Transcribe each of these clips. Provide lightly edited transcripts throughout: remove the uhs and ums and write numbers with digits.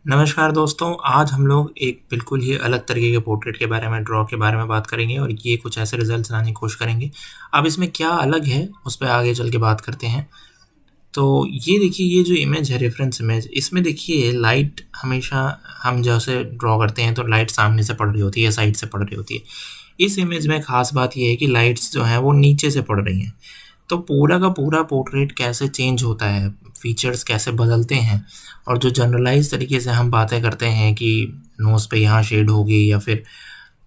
नमस्कार दोस्तों, आज हम लोग एक बिल्कुल ही अलग तरीके के पोर्ट्रेट के बारे में, ड्रॉ के बारे में बात करेंगे और ये कुछ ऐसे रिज़ल्ट्स लाने की कोशिश करेंगे। अब इसमें क्या अलग है, उस पे आगे चल के बात करते हैं। तो ये देखिए, ये जो इमेज है रेफ़रेंस इमेज, इसमें देखिए लाइट हमेशा हम जैसे ड्रॉ करते हैं तो लाइट सामने से पड़ रही होती है, साइड से पड़ रही होती है। इस इमेज में ख़ास बात ये है कि लाइट्स जो हैं वो नीचे से पड़ रही हैं। तो पूरा का पूरा पोर्ट्रेट कैसे चेंज होता है, फीचर्स कैसे बदलते हैं और जो जनरलाइज़ तरीके से हम बातें करते हैं कि नोज़ पे यहाँ शेड होगी या फिर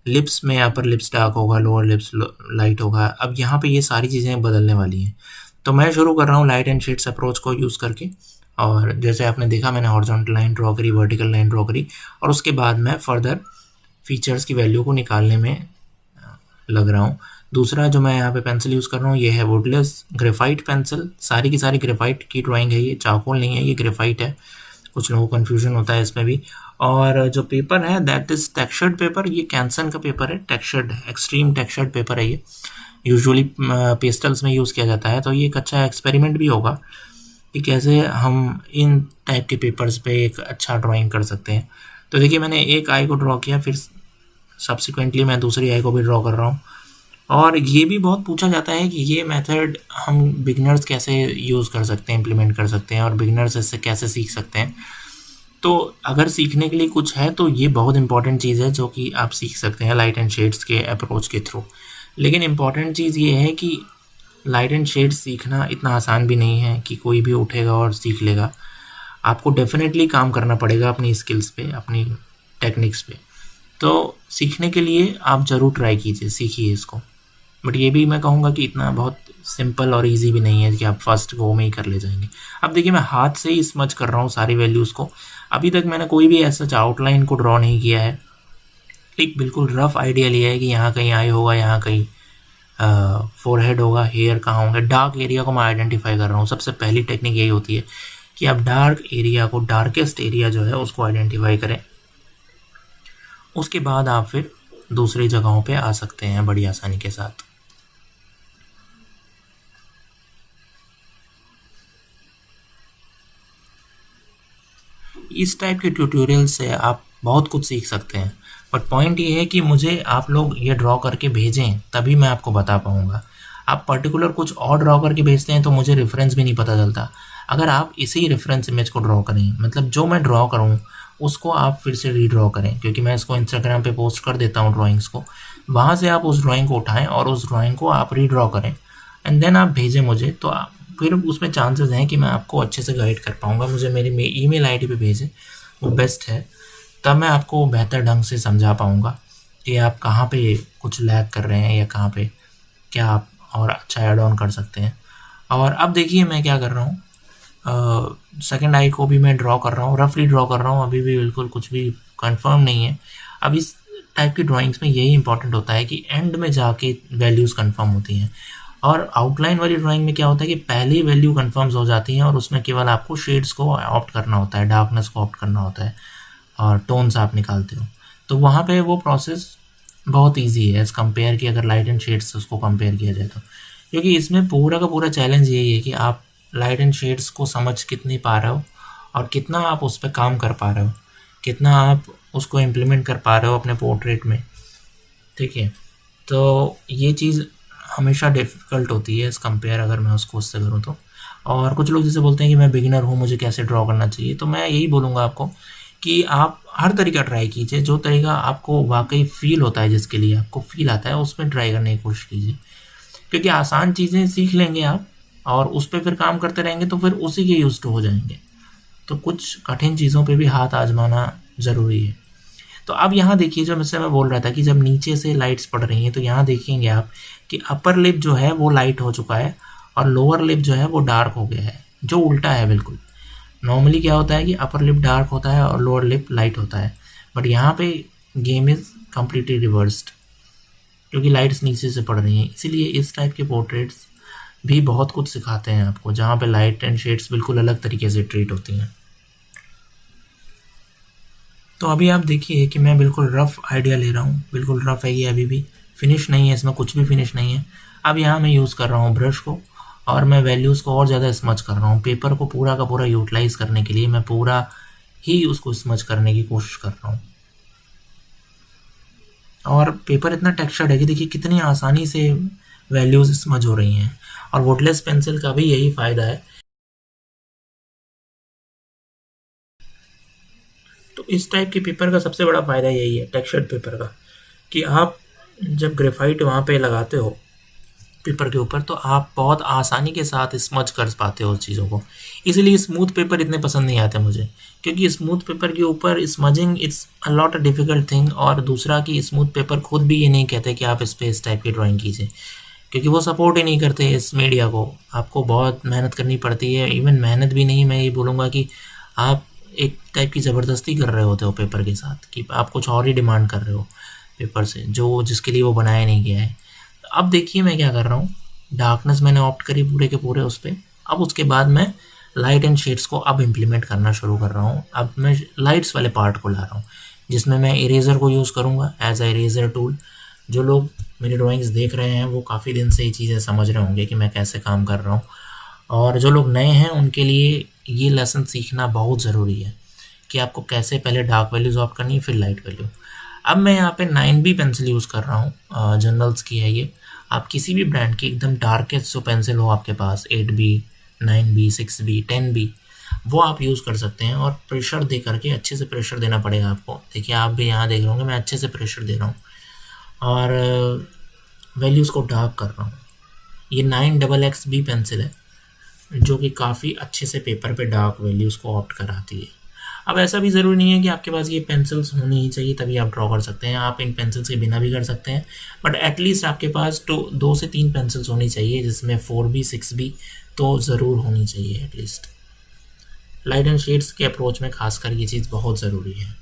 लिप्स में अपर लिप्स डार्क होगा, लोअर लिप्स लाइट होगा। अब यहाँ पे ये सारी चीज़ें बदलने वाली हैं। तो मैं शुरू कर रहा हूँ लाइट एंड शेड्स अप्रोच को यूज़ करके। और जैसे आपने देखा, मैंने हॉरिजॉन्टल लाइन ड्रॉ करी, वर्टिकल लाइन ड्रॉ करी और उसके बाद मैं फर्दर फीचर्स की वैल्यू को निकालने में लग रहा हूँ। दूसरा जो मैं यहाँ पे पेंसिल यूज़ कर रहा हूँ, ये है वुडलेस ग्रेफाइट पेंसिल। सारी की सारी ग्रेफाइट की ड्राइंग है, ये चारकोल नहीं है, ये ग्रेफाइट है। कुछ लोगों को कन्फ्यूजन होता है इसमें भी। और जो पेपर है दैट इज़ टेक्सचर्ड पेपर। ये कैंसन का पेपर है, टेक्सचर्ड, एक्सट्रीम टेक्सचर्ड पेपर है ये। यूजुअली पेस्टल्स में यूज़ किया जाता है। तो ये एक अच्छा एक्सपेरिमेंट भी होगा कि कैसे हम इन टाइप के पेपर्स पे एक अच्छा ड्राइंग कर सकते हैं। तो देखिए, मैंने एक आई को ड्रॉ किया, फिर सब्सिक्वेंटली मैं दूसरी आई को भी ड्रॉ कर रहा हूँ। और ये भी बहुत पूछा जाता है कि ये मेथड हम बिगनर्स कैसे यूज़ कर सकते हैं, इम्प्लीमेंट कर सकते हैं और बिगनर्स इससे कैसे सीख सकते हैं। तो अगर सीखने के लिए कुछ है तो ये बहुत इंपॉर्टेंट चीज़ है जो कि आप सीख सकते हैं लाइट एंड शेड्स के अप्रोच के थ्रू। लेकिन इम्पॉर्टेंट चीज़ ये है कि लाइट एंड शेड्स सीखना इतना आसान भी नहीं है कि कोई भी उठेगा और सीख लेगा। आपको डेफिनेटली काम करना पड़ेगा अपनी स्किल्स पे, अपनी टेक्निक्स पे। तो सीखने के लिए आप ज़रूर ट्राई कीजिए, सीखिए इसको। बट ये भी मैं कहूँगा कि इतना बहुत सिंपल और इजी भी नहीं है कि आप फर्स्ट गो में ही कर ले जाएंगे। अब देखिए, मैं हाथ से ही स्मच कर रहा हूँ सारी वैल्यूज़ को। अभी तक मैंने कोई भी ऐसा आउटलाइन को ड्रॉ नहीं किया है। एक बिल्कुल रफ आइडिया लिया है कि यहाँ कहीं आई होगा, यहाँ कहीं फोरहेड होगा, हेयर कहाँ होंगे। डार्क एरिया को मैं आइडेंटिफाई कर रहा हूँ। सबसे पहली टेक्निक यही होती है कि आप डार्क एरिया को, डार्केस्ट एरिया जो है उसको आइडेंटिफाई करें। उसके बाद आप फिर दूसरी जगहों पे आ सकते हैं बड़ी आसानी के साथ। इस टाइप के ट्यूटोरियल से आप बहुत कुछ सीख सकते हैं। बट पॉइंट ये है कि मुझे आप लोग ये ड्रॉ करके भेजें, तभी मैं आपको बता पाऊँगा। आप पर्टिकुलर कुछ और ड्रॉ करके भेजते हैं तो मुझे रेफरेंस भी नहीं पता चलता। अगर आप इसी रेफरेंस इमेज को ड्रॉ करें, मतलब जो मैं ड्रॉ करूँ उसको आप फिर से रीड्रॉ करें, क्योंकि मैं इसको इंस्टाग्राम पे पोस्ट कर देता हूँ ड्राइंग्स को। वहाँ से आप उस ड्राइंग को उठाएं और उस ड्राइंग को आप रीड्रॉ करें एंड देन आप भेजें मुझे। तो फिर उसमें चांसेस हैं कि मैं आपको अच्छे से गाइड कर पाऊँगा। मुझे मेरी ईमेल आईडी पे भेजें, वो बेस्ट है। तब मैं आपको बेहतर ढंग से समझा पाऊँगा कि आप कहाँ पे कुछ लैग कर रहे हैं या कहाँ पे क्या आप और अच्छा ऐड ऑन कर सकते हैं। और अब देखिए मैं क्या कर रहा हूँ, सेकंड आई को भी मैं ड्रॉ कर रहा हूँ, रफली ड्रॉ कर रहा हूँ। अभी भी बिल्कुल कुछ भी कंफर्म नहीं है। अब इस टाइप की ड्राइंग्स में यही इंपॉर्टेंट होता है कि एंड में जाके वैल्यूज़ कंफर्म होती हैं। और आउटलाइन वाली ड्राइंग में क्या होता है कि पहली वैल्यू कंफर्म्स हो जाती हैं और उसमें केवल आपको शेड्स को ऑप्ट करना होता है, डार्कनेस को ऑप्ट करना होता है और टोन्स आप निकालते हो। तो वहाँ पे वो प्रोसेस बहुत ईजी है एज़ कम्पेयर कि अगर लाइट एंड शेड्स से उसको कंपेयर किया जाए तो। क्योंकि इसमें पूरा का पूरा चैलेंज यही है कि आप लाइट एंड शेड्स को समझ कितनी पा रहे हो और कितना आप उस पर काम कर पा रहे हो, कितना आप उसको इम्प्लीमेंट कर पा रहे हो अपने पोर्ट्रेट में। ठीक है, तो ये चीज़ हमेशा डिफ़िकल्ट होती है एज़ कम्पेयर, अगर मैं उसको उससे करूँ तो। और कुछ लोग जैसे बोलते हैं कि मैं बिगिनर हूँ, मुझे कैसे ड्रॉ करना चाहिए। तो मैं यही बोलूँगा आपको कि आप हर तरीका ट्राई कीजिए, जो तरीका आपको वाकई फ़ील होता है, जिसके लिए आपको फ़ील आता है उसमें ट्राई करने की कोशिश कीजिए। क्योंकि आसान चीज़ें सीख लेंगे आप और उस पर फिर काम करते रहेंगे तो फिर उसी के यूज़ टू हो जाएंगे। तो कुछ कठिन चीज़ों पे भी हाथ आजमाना ज़रूरी है। तो अब यहाँ देखिए, जो मुझसे मैं बोल रहा था कि जब नीचे से लाइट्स पड़ रही हैं तो यहाँ देखेंगे आप कि अपर लिप जो है वो लाइट हो चुका है और लोअर लिप जो है वो डार्क हो गया है, जो उल्टा है बिल्कुल। नॉर्मली क्या होता है कि अपर लिप डार्क होता है और लोअर लिप लाइट होता है, बट यहाँ पे गेम इज़ कम्प्लीटली रिवर्स्ड, क्योंकि लाइट्स नीचे से पड़ रही हैं। इसीलिए इस टाइप के पोर्ट्रेट्स भी बहुत कुछ सिखाते हैं आपको, जहाँ पे लाइट एंड शेड्स बिल्कुल अलग तरीके से ट्रीट होती हैं। तो अभी आप देखिए कि मैं बिल्कुल रफ़ आइडिया ले रहा हूँ, बिल्कुल रफ़ है ये, अभी भी फिनिश नहीं है, इसमें कुछ भी फिनिश नहीं है। अब यहाँ मैं यूज़ कर रहा हूँ ब्रश को और मैं वैल्यूज़ को और ज़्यादा स्मच कर रहा हूँ। पेपर को पूरा का पूरा यूटिलाइज़ करने के लिए मैं पूरा ही उसको स्मज करने की कोशिश कर रहा हूँ। और पेपर इतना टेक्सचर्ड है कि देखिए कितनी आसानी से वैल्यूज़ स्मज हो रही हैं। और वुडलेस पेंसिल का भी यही फ़ायदा है। तो इस टाइप के पेपर का सबसे बड़ा फ़ायदा यही है टेक्सचर्ड पेपर का, कि आप जब ग्रेफाइट वहाँ पे लगाते हो पेपर के ऊपर, तो आप बहुत आसानी के साथ स्मज कर पाते हो उस चीज़ों को। इसीलिए स्मूथ पेपर इतने पसंद नहीं आते मुझे, क्योंकि स्मूथ पेपर के ऊपर smudging it's a lot a difficult thing. और दूसरा कि स्मूथ पेपर खुद भी ये नहीं कहते कि आप इस पे इस टाइप की ड्राइंग कीजिए, क्योंकि वो सपोर्ट ही नहीं करते इस मीडिया को। आपको बहुत मेहनत करनी पड़ती है। इवन मेहनत भी नहीं, मैं ये बोलूँगा कि आप एक टाइप की ज़बरदस्ती कर रहे होते हो पेपर के साथ, कि आप कुछ और ही डिमांड कर रहे हो पेपर से, जो जिसके लिए वो बनाया नहीं गया है। अब देखिए मैं क्या कर रहा हूँ, डार्कनेस मैंने ऑप्ट करी पूरे के पूरे उस पे। अब उसके बाद मैं लाइट एंड शेड्स को अब इम्प्लीमेंट करना शुरू कर रहा हूँ। अब मैं लाइट्स वाले पार्ट को ला रहा हूँ, जिसमें मैं इरेज़र को यूज़ करूँगा एज अ इरेज़र टूल। जो लोग मेरी ड्राइंग्स देख रहे हैं वो काफ़ी दिन से ये चीज़ें समझ रहे होंगे कि मैं कैसे काम कर रहा हूँ। और जो लोग नए हैं उनके लिए ये लेसन सीखना बहुत ज़रूरी है कि आपको कैसे पहले डार्क वैल्यूज़ ऑप्ट करनी है, फिर लाइट वैल्यू। अब मैं यहाँ पे 9B पेंसिल यूज़ कर रहा हूँ, जनरल्स की है ये। आप किसी भी ब्रांड की एकदम डार्केस्ट जो पेंसिल हो आपके पास, 8B, 9B, 6B, 10B, वो आप यूज़ कर सकते हैं। और प्रेशर दे करके अच्छे से प्रेशर देना पड़ेगा आपको। देखिए आप भी यहाँ देख रहे होंगे मैं अच्छे से प्रेशर दे रहा हूँ और वैल्यूज़ को डार्क कर रहा हूँ। ये 9XXB पेंसिल है, जो कि काफ़ी अच्छे से पेपर पे डार्क वैल्यूज़ को ऑप्ट कराती है। अब ऐसा भी ज़रूरी नहीं है कि आपके पास ये पेंसिल्स होनी ही चाहिए तभी आप ड्रॉ कर सकते हैं। आप इन पेंसिल्स के बिना भी कर सकते हैं, बट एटलीस्ट आपके पास तो 2 से 3 पेंसिल्स होनी चाहिए, जिसमें 4B, 6B तो ज़रूर होनी चाहिए एटलीस्ट। लाइट एंड शेड्स के अप्रोच में खासकर ये चीज़ बहुत ज़रूरी है।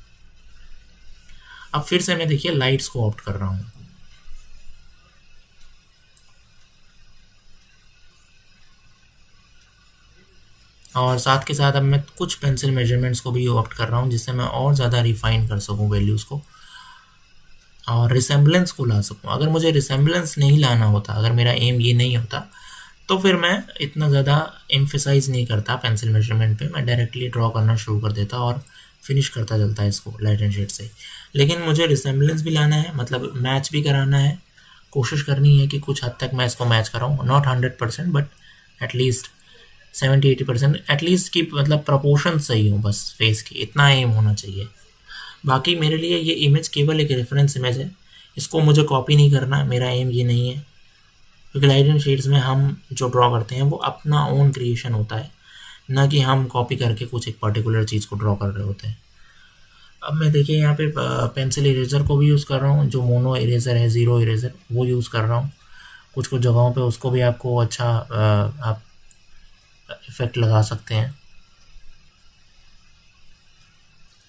अब फिर से मैं देखिए लाइट्स को ऑप्ट कर रहा हूँ। और साथ के साथ अब मैं कुछ पेंसिल मेजरमेंट्स को भी ऑप्ट कर रहा हूँ, जिससे मैं और ज़्यादा रिफाइन कर सकूँ वैल्यूज़ को और रिसेम्बलेंस को ला सकूँ। अगर मुझे रिसेम्बलेंस नहीं लाना होता, अगर मेरा एम ये नहीं होता, तो फिर मैं इतना ज़्यादा एम्फेसाइज़ नहीं करता पेंसिल मेजरमेंट पे। मैं डायरेक्टली ड्रॉ करना शुरू कर देता और फिनिश करता चलता इसको लाइट एंड शेड से। लेकिन मुझे रिसेम्बलेंस भी लाना है, मतलब मैच भी कराना है। कोशिश करनी है कि कुछ हद तक मैं इसको मैच कराऊँ, नॉट 100% बट एटलीस्ट 70-80% एटलीस्ट की, मतलब प्रपोर्शन सही हो बस फेस की, इतना एम होना चाहिए। बाकी मेरे लिए ये इमेज केवल एक रेफरेंस इमेज है, इसको मुझे कॉपी नहीं करना, मेरा एम ये नहीं है। क्योंकि लाइट एंड शेड्स में हम जो ड्रॉ करते हैं वो अपना ओन क्रिएशन होता है, ना कि हम कॉपी करके कुछ एक पर्टिकुलर चीज़ को ड्रॉ कर रहे होते हैं। अब मैं देखिए यहाँ पे पेंसिल इरेज़र को भी यूज़ कर रहा हूँ, जो मोनो इरेज़र है, ज़ीरो इरेज़र, वो यूज़ कर रहा हूँ। कुछ कुछ जगहों पे उसको भी आपको अच्छा आप इफ़ेक्ट लगा सकते हैं।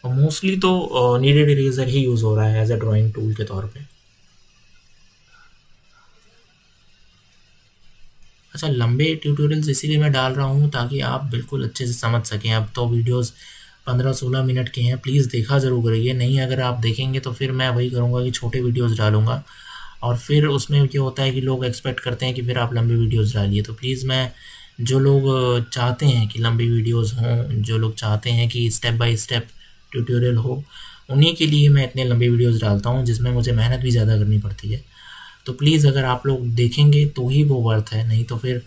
और मोस्टली तो नीडेड इरेज़र ही यूज़ हो रहा है एज अ ड्राइंग टूल के तौर पे। अच्छा, लंबे ट्यूटोरियल्स इसीलिए मैं डाल रहा हूँ ताकि आप बिल्कुल अच्छे से समझ सकें। अब तो वीडियोस 15-16 मिनट के हैं, प्लीज़ देखा ज़रूर करिए। नहीं अगर आप देखेंगे तो फिर मैं वही करूँगा कि छोटे वीडियोस डालूँगा, और फिर उसमें क्या होता है कि लोग एक्सपेक्ट करते हैं कि फिर आप लंबी वीडियोस डालिए। तो प्लीज़ मैं, जो लोग चाहते हैं कि लंबी वीडियोस हों, जो लोग चाहते हैं कि स्टेप बाय स्टेप ट्यूटोरियल हो, उन्हीं के लिए मैं इतने लंबी वीडियोस डालता हूँ, जिसमें मुझे मेहनत भी ज़्यादा करनी पड़ती है। तो प्लीज़ अगर आप लोग देखेंगे तो ही वो वर्थ है, नहीं तो फिर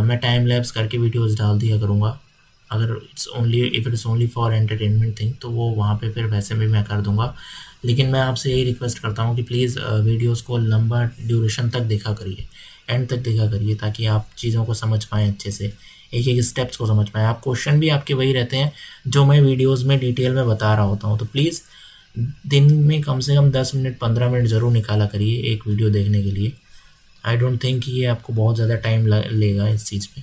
मैं टाइम लैप्स करके वीडियोस डाल दिया करूँगा। अगर if it's only for entertainment thing, तो वो वहाँ पे फिर वैसे भी मैं कर दूँगा। लेकिन मैं आपसे यही रिक्वेस्ट करता हूँ कि प्लीज़ वीडियोस को लंबा ड्यूरेशन तक देखा करिए, एंड तक देखा करिए, ताकि आप चीज़ों को समझ पाएँ अच्छे से, एक एक स्टेप्स को समझ पाएँ। आप क्वेश्चन भी आपके वही रहते हैं जो मैं वीडियोज़ में डिटेल में बता रहा होता हूँ। तो प्लीज़ दिन में कम से कम 10 मिनट 15 मिनट ज़रूर निकाला करिए एक वीडियो देखने के लिए। आई डोंट थिंक कि ये आपको बहुत ज़्यादा टाइम लेगा इस चीज़ पे।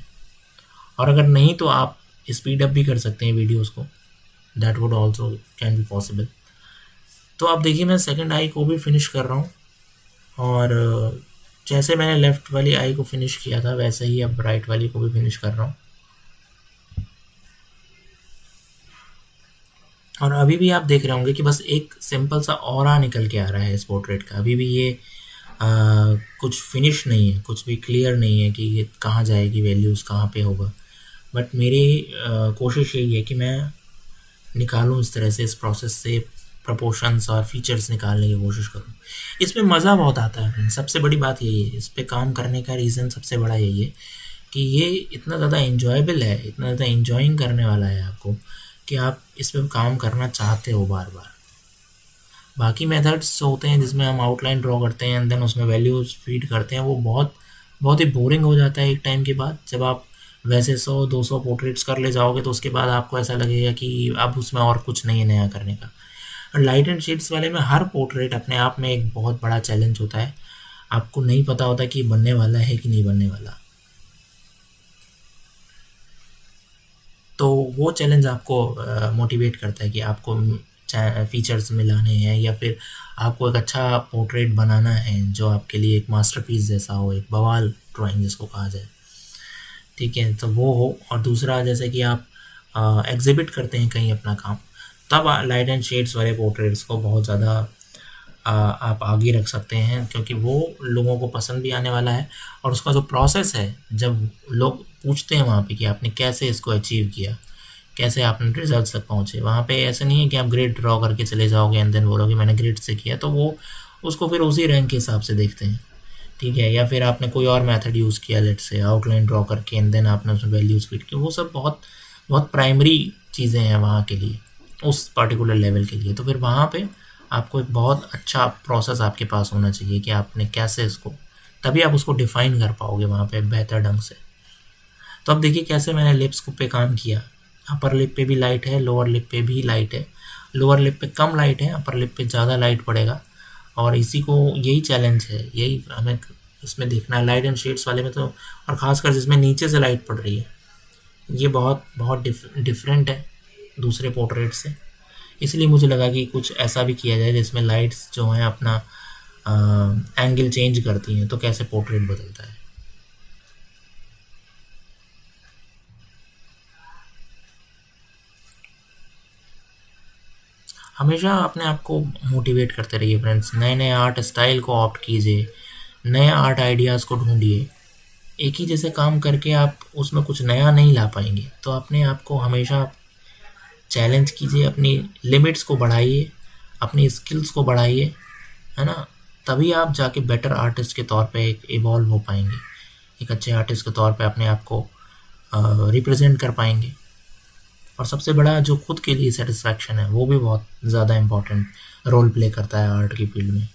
और अगर नहीं तो आप स्पीड अप भी कर सकते हैं वीडियोस को, that would also can be possible. तो आप देखिए मैं सेकंड आई को भी फिनिश कर रहा हूँ, और जैसे मैंने लेफ़्ट वाली आई को फिनिश किया था वैसे ही अब राइट वाली को भी फिनिश कर रहा हूँ। और अभी भी आप देख रहे होंगे कि बस एक सिंपल सा ऑरा निकल के आ रहा है इस पोर्ट्रेट का। अभी भी ये कुछ फिनिश नहीं है, कुछ भी क्लियर नहीं है कि ये कहाँ जाएगी, वैल्यूज़ कहाँ पे होगा। बट मेरी कोशिश यही है कि मैं निकालूँ इस तरह से, इस प्रोसेस से प्रपोर्शंस और फीचर्स निकालने की कोशिश करूँ। इसमें मज़ा बहुत आता है फ्रेंड्स, सबसे बड़ी बात यही है, इस पे काम करने का रीज़न सबसे बड़ा यही है कि ये इतना ज़्यादा एन्जॉयबल है, इतना ज़्यादा एन्जॉइंग करने वाला है आपको कि आप इस पे काम करना चाहते हो बार-बार। बाकी मेथड्स होते हैं जिसमें हम आउटलाइन ड्रॉ करते हैं एंड देन उसमें वैल्यूज़ फीड करते हैं, वो बहुत बहुत ही बोरिंग हो जाता है एक टाइम के बाद। जब आप वैसे 100-200 पोर्ट्रेट्स कर ले जाओगे तो उसके बाद आपको ऐसा लगेगा कि अब उसमें और कुछ नहीं है नया करने का। और लाइट एंड शेड्स वाले में हर पोर्ट्रेट अपने आप में एक बहुत बड़ा चैलेंज होता है। आपको नहीं पता होता कि बनने वाला है कि नहीं बनने वाला। तो वो चैलेंज आपको मोटिवेट करता है कि आपको फीचर्स मिलाने हैं या फिर आपको एक अच्छा पोर्ट्रेट बनाना है जो आपके लिए एक मास्टरपीस जैसा हो, एक बवाल ड्राइंग जिसको कहा जाए। ठीक है, तो वो हो। और दूसरा, जैसे कि आप एग्जिबिट करते हैं कहीं अपना काम, तब लाइट एंड शेड्स वाले पोर्ट्रेट्स को बहुत ज़्यादा आप आगे रख सकते हैं, क्योंकि वो लोगों को पसंद भी आने वाला है। और उसका जो प्रोसेस है, जब लोग पूछते हैं वहाँ पे कि आपने कैसे इसको अचीव किया, कैसे आपने रिजल्ट्स तक पहुँचे, वहाँ पे ऐसा नहीं है कि आप ग्रिड ड्रॉ करके चले जाओगे एंड देन बोलोगे मैंने ग्रिड से किया, तो वो उसको फिर उसी रैंक के हिसाब से देखते हैं। ठीक है, या फिर आपने कोई और मेथड यूज़ किया, लेट से आउटलाइन ड्रॉ करके एंड देन आपने उसमें वैल्यूज़ फिट की, वो सब बहुत बहुत प्राइमरी चीज़ें हैं वहाँ के लिए, उस पर्टिकुलर लेवल के लिए। तो फिर वहाँ पे आपको एक बहुत अच्छा प्रोसेस आपके पास होना चाहिए कि आपने कैसे इसको, तभी आप उसको डिफ़ाइन कर पाओगे वहाँ पे बेहतर ढंग से। तो अब देखिए कैसे मैंने लिप्स को पे काम किया। अपर लिप पे भी लाइट है, लोअर लिप पे भी लाइट है। लोअर लिप पे कम लाइट है, अपर लिप पे ज़्यादा लाइट पड़ेगा। और इसी को, यही चैलेंज है, यही हमें इसमें देखना है लाइट एंड शेड्स वाले में। तो और ख़ासकर जिसमें नीचे से लाइट पड़ रही है, ये बहुत बहुत डिफरेंट है दूसरे पोर्ट्रेट से। इसलिए मुझे लगा कि कुछ ऐसा भी किया जाए जिसमें लाइट्स जो हैं अपना एंगल चेंज करती हैं, तो कैसे पोर्ट्रेट बदलता है। हमेशा अपने आप को मोटिवेट करते रहिए फ्रेंड्स, नए नए आर्ट स्टाइल को ऑप्ट कीजिए, नए आर्ट आइडियाज़ को ढूंढिए। एक ही जैसे काम करके आप उसमें कुछ नया नहीं ला पाएंगे, तो अपने आप को हमेशा चैलेंज कीजिए, अपनी लिमिट्स को बढ़ाइए, अपनी स्किल्स को बढ़ाइए, है ना। तभी आप जाके बेटर आर्टिस्ट के तौर पे एक इवॉल्व हो पाएंगे, एक अच्छे आर्टिस्ट के तौर पे अपने आप को रिप्रेजेंट कर पाएंगे। और सबसे बड़ा जो खुद के लिए सेटिस्फैक्शन है, वो भी बहुत ज़्यादा इम्पोर्टेंट रोल प्ले करता है आर्ट की फील्ड में।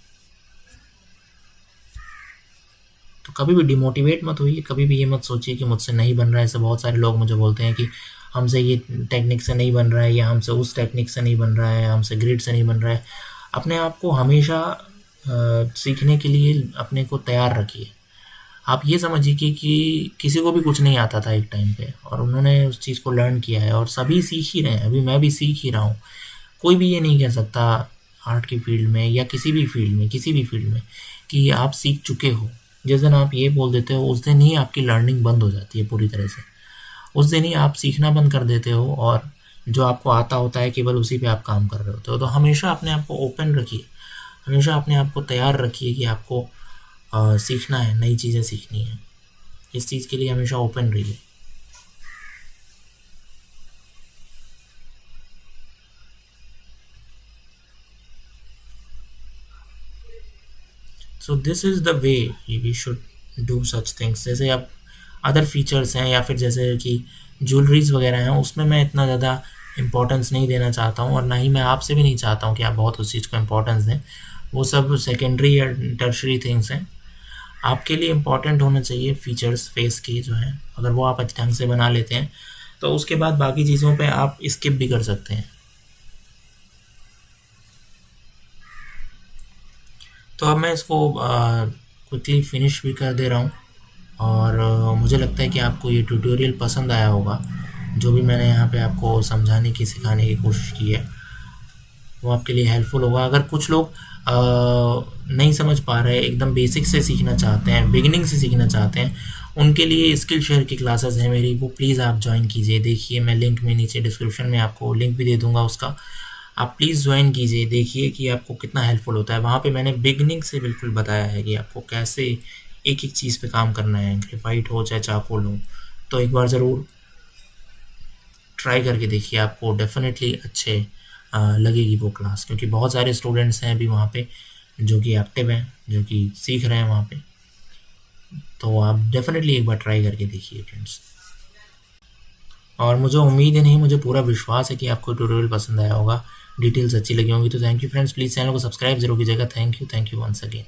तो कभी भी डिमोटिवेट मत होइए, कभी भी ये मत सोचिए कि मुझसे नहीं बन रहा है। ऐसे बहुत सारे लोग मुझे बोलते हैं कि हमसे ये टेक्निक से नहीं बन रहा है, या हमसे उस टेक्निक से नहीं बन रहा है, हमसे ग्रिड से नहीं बन रहा है। अपने आप को हमेशा सीखने के लिए अपने को तैयार रखिए। आप ये समझिए कि किसी को भी कुछ नहीं आता था एक टाइम पे, और उन्होंने उस चीज़ को लर्न किया है, और सभी सीख ही रहे हैं। अभी मैं भी सीख ही रहा हूँ। कोई भी ये नहीं कह सकता आर्ट की फील्ड में या किसी भी फील्ड में, किसी भी फील्ड में, कि आप सीख चुके हो। जिस दिन आप ये बोल देते हो, उस दिन ही आपकी लर्निंग बंद हो जाती है पूरी तरह से। उस दिन ही आप सीखना बंद कर देते हो, और जो आपको आता होता है केवल उसी पे आप काम कर रहे होते हो। तो हमेशा अपने आप को ओपन रखिए, हमेशा अपने आप को तैयार रखिए कि आपको सीखना है, नई चीज़ें सीखनी है। इस चीज़ के लिए हमेशा ओपन रहिए। So this is the way we should do such things. जैसे अब अदर फीचर्स हैं, या फिर जैसे कि ज्वेलरीज वगैरह हैं, उसमें मैं इतना ज़्यादा इम्पोर्टेंस नहीं देना चाहता हूँ, और ना ही मैं आपसे भी नहीं चाहता हूँ कि आप बहुत उस चीज़ को इम्पोर्टेंस दें। वो सब सेकेंडरी या टर्शरी थिंग्स हैं। आपके लिए इम्पोर्टेंट होना चाहिए फीचर्स फेस के जो हैं। अगर वो आप अच्छे ढंग से बना लेते हैं, तो उसके बाद बाकी चीज़ों पे आप स्किप भी कर सकते हैं। तो अब मैं इसको क्विकली फिनिश भी कर दे रहा हूँ। और मुझे लगता है कि आपको ये ट्यूटोरियल पसंद आया होगा। जो भी मैंने यहाँ पे आपको समझाने की, सिखाने की कोशिश की है, वो आपके लिए हेल्पफुल होगा। अगर कुछ लोग नहीं समझ पा रहे, एकदम बेसिक से सीखना चाहते हैं, बिगिनिंग से सीखना चाहते हैं, उनके लिए स्किल शेयर की क्लासेस हैं मेरी, वो प्लीज़ आप ज्वाइन कीजिए। देखिए, मैं लिंक में नीचे डिस्क्रिप्शन में आपको लिंक भी दे दूँगा उसका। आप प्लीज़ ज्वाइन कीजिए, देखिए कि आपको कितना हेल्पफुल होता है। वहाँ पे मैंने बिगिनिंग से बिल्कुल बताया है कि आपको कैसे एक एक चीज़ पे काम करना है, ग्रेफाइट हो चाहे चारकोल हो। तो एक बार ज़रूर ट्राई करके देखिए, आपको डेफ़िनेटली अच्छे लगेगी वो क्लास, क्योंकि बहुत सारे स्टूडेंट्स हैं अभी वहाँ पे जो कि एक्टिव हैं, जो कि सीख रहे हैं वहाँ पे। तो आप डेफ़िनेटली एक बार ट्राई करके देखिए फ्रेंड्स। और मुझे उम्मीद है नहीं, मुझे पूरा विश्वास है कि आपको ट्यूटोरियल पसंद आया होगा, डिटेल्स अच्छी लगी होंगी। तो thank you friends, please channel को सब्सक्राइब ज़रूर कीजिएगा। Thank you once again.